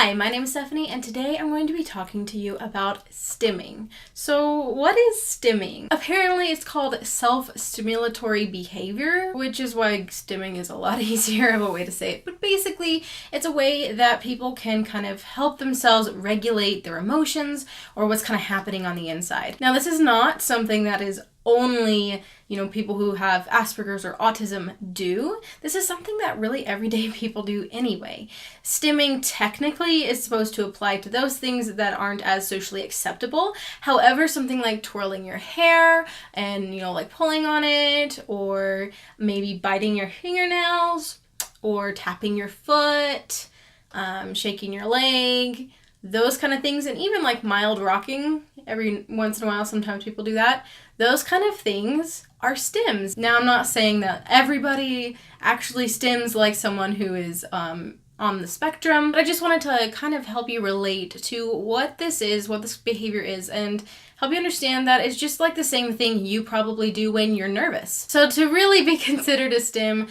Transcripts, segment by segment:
Hi, my name is Bethany, and today I'm going to be talking to you about stimming. So what is stimming? Apparently it's called self-stimulatory behavior, which is why stimming is a lot easier of a way to say it. But basically, it's a way that people can kind of help themselves regulate their emotions or what's kind of happening on the inside. Now, this is not something that is only, people who have Asperger's or autism do. This is something that really everyday people do anyway. Stimming technically is supposed to apply to those things that aren't as socially acceptable. However, something like twirling your hair and, like pulling on it, or maybe biting your fingernails, or tapping your foot, shaking your leg, those kind of things, and even like mild rocking every once in a while, sometimes people do that. Those kind of things are stims. Now, I'm not saying that everybody actually stims like someone who is on the spectrum, but I just wanted to kind of help you relate to what this is, what this behavior is, and help you understand that it's just like the same thing you probably do when you're nervous. So to really be considered a stim,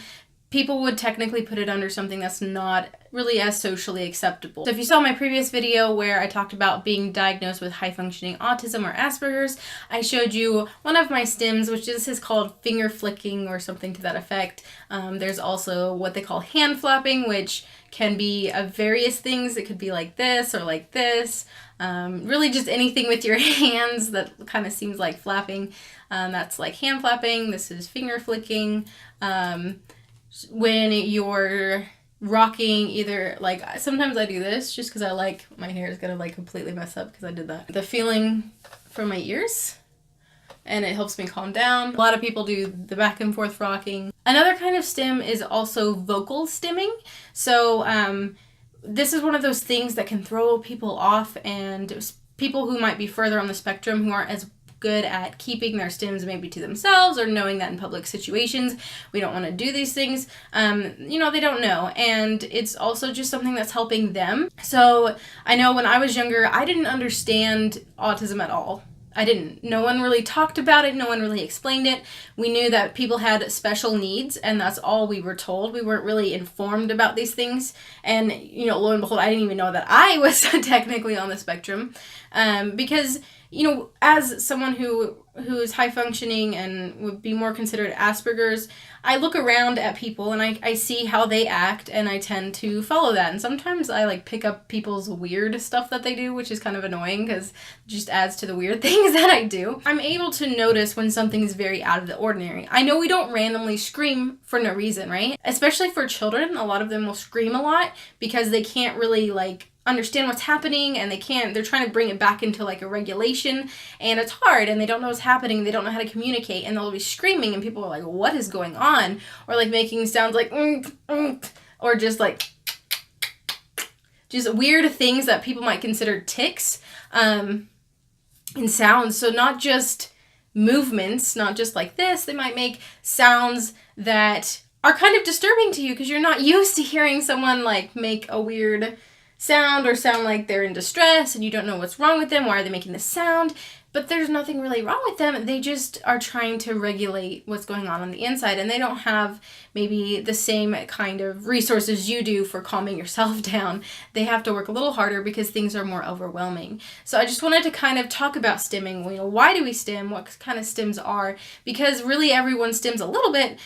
people would technically put it under something that's not really as socially acceptable. So if you saw my previous video where I talked about being diagnosed with high-functioning autism or Asperger's, I showed you one of my stims, which is called finger flicking or something to that effect. There's also what they call hand flapping, which can be of various things. It could be like this or like this. Really just anything with your hands that kind of seems like flapping. That's like hand flapping. This is finger flicking. When you're rocking, either like sometimes I do this just because I like my hair is gonna like completely mess up because I did that. The feeling from my ears, and it helps me calm down. A lot of people do the back and forth rocking. Another kind of stim is also vocal stimming. So this is one of those things that can throw people off, and people who might be further on the spectrum who aren't as good at keeping their stims maybe to themselves, or knowing that in public situations we don't want to do these things. They don't know, and it's also just something that's helping them. So I know when I was younger, I didn't understand autism at all. I didn't. No one really talked about it. No one really explained it. We knew that people had special needs, and that's all we were told. We weren't really informed about these things. And, lo and behold, I didn't even know that I was technically on the spectrum. Because, as someone who is high functioning and would be more considered Asperger's, I look around at people and I see how they act, and I tend to follow that. And sometimes I pick up people's weird stuff that they do, which is kind of annoying because it just adds to the weird things that I do. I'm able to notice when something is very out of the ordinary. I know we don't randomly scream for no reason, right? Especially for children, a lot of them will scream a lot because they can't really understand what's happening, and they're trying to bring it back into a regulation, and it's hard, and they don't know what's happening, they don't know how to communicate, and they'll be screaming, and people are like, what is going on? Or making sounds like or just just weird things that people might consider tics in sounds. So not just movements, not just like this, they might make sounds that are kind of disturbing to you because you're not used to hearing someone make a weird sound or sound like they're in distress, and you don't know what's wrong with them. Why are they making this sound? But there's nothing really wrong with them. They just are trying to regulate what's going on the inside, and they don't have maybe the same kind of resources you do for calming yourself down. They have to work a little harder because things are more overwhelming. So I just wanted to kind of talk about stimming. Why do we stim? What kind of stims are? Because really everyone stims a little bit.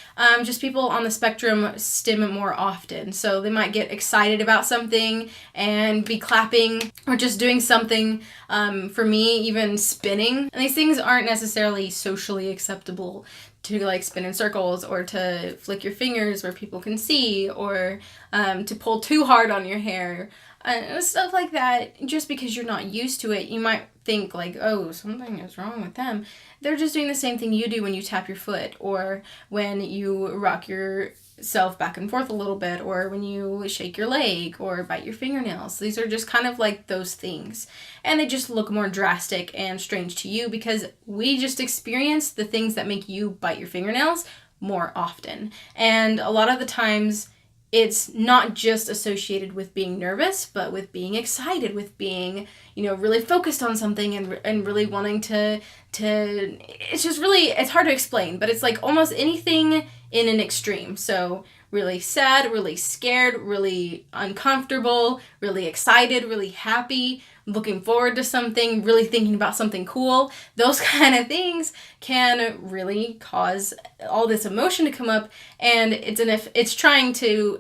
Just people on the spectrum stim more often. So they might get excited about something and be clapping or just doing something. For me, even spinning. And these things aren't necessarily socially acceptable to spin in circles, or to flick your fingers where people can see, or to pull too hard on your hair. Stuff like that. Just because you're not used to it, you might think oh, something is wrong with them. They're just doing the same thing you do when you tap your foot, or when you rock yourself back and forth a little bit, or when you shake your leg or bite your fingernails. These are just kind of those things, and they just look more drastic and strange to you because we just experience the things that make you bite your fingernails more often. And a lot of the times it's not just associated with being nervous, but with being excited, with being, really focused on something, and really wanting to it's just really, it's hard to explain, but it's almost anything in an extreme. So really sad, really scared, really uncomfortable, really excited, really happy, looking forward to something, really thinking about something cool. Those kind of things can really cause all this emotion to come up, and it's trying to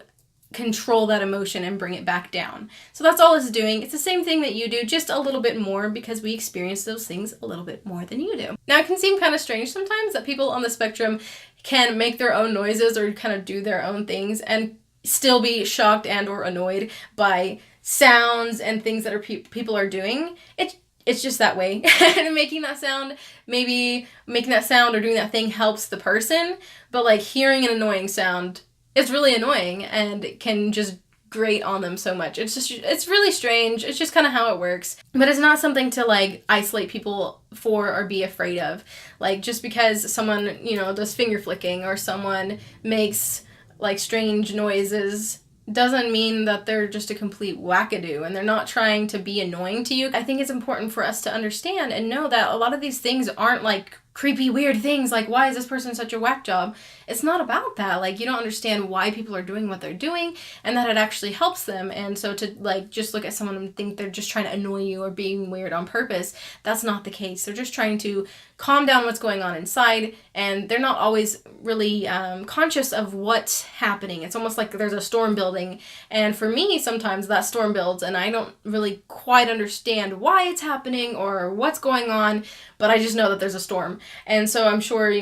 control that emotion and bring it back down. So that's all it's doing. It's the same thing that you do, just a little bit more, because we experience those things a little bit more than you do. Now, it can seem kind of strange sometimes that people on the spectrum can make their own noises or kind of do their own things and still be shocked and or annoyed by sounds and things that people are doing. It's just that way. And making that sound or doing that thing helps the person, but like hearing an annoying sound, it's really annoying and can just grate on them so much. It's really strange. It's just kind of how it works. But it's not something to like isolate people for or be afraid of. Like just because someone, does finger flicking or someone makes like strange noises doesn't mean that they're just a complete wackadoo and they're not trying to be annoying to you. I think it's important for us to understand and know that a lot of these things aren't like creepy, weird things like, why is this person such a whack job? It's not about that. Like, you don't understand why people are doing what they're doing and that it actually helps them. And so to like just look at someone and think they're just trying to annoy you or being weird on purpose, that's not the case. They're just trying to calm down what's going on inside, and they're not always really conscious of what's happening. It's almost like there's a storm building, and for me sometimes that storm builds and I don't really quite understand why it's happening or what's going on, but I just know that there's a storm. And so I'm sure,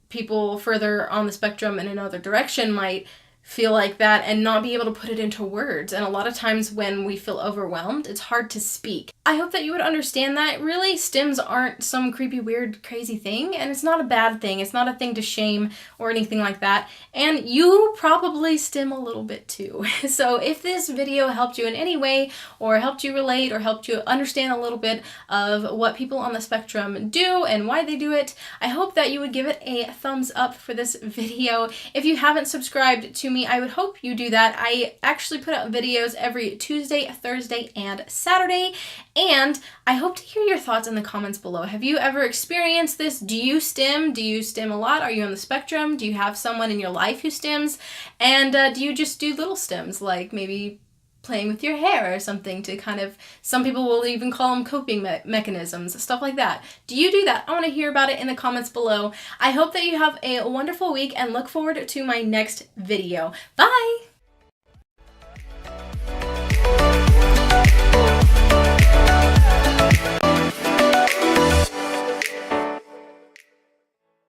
people further on the spectrum in another direction might feel like that and not be able to put it into words. And a lot of times when we feel overwhelmed, it's hard to speak. I hope that you would understand that really stims aren't some creepy, weird, crazy thing, and it's not a bad thing. It's not a thing to shame or anything like that. And you probably stim a little bit too. So if this video helped you in any way or helped you relate or helped you understand a little bit of what people on the spectrum do and why they do it, I hope that you would give it a thumbs up for this video. If you haven't subscribed to me, I would hope you do that. I actually put out videos every Tuesday, Thursday, and Saturday, and I hope to hear your thoughts in the comments below. Have you ever experienced this? Do you stim? Do you stim a lot? Are you on the spectrum? Do you have someone in your life who stims? And do you just do little stims, like maybe playing with your hair or something to kind of, some people will even call them coping mechanisms, stuff like that. Do you do that? I want to hear about it in the comments below. I hope that you have a wonderful week and look forward to my next video. Bye!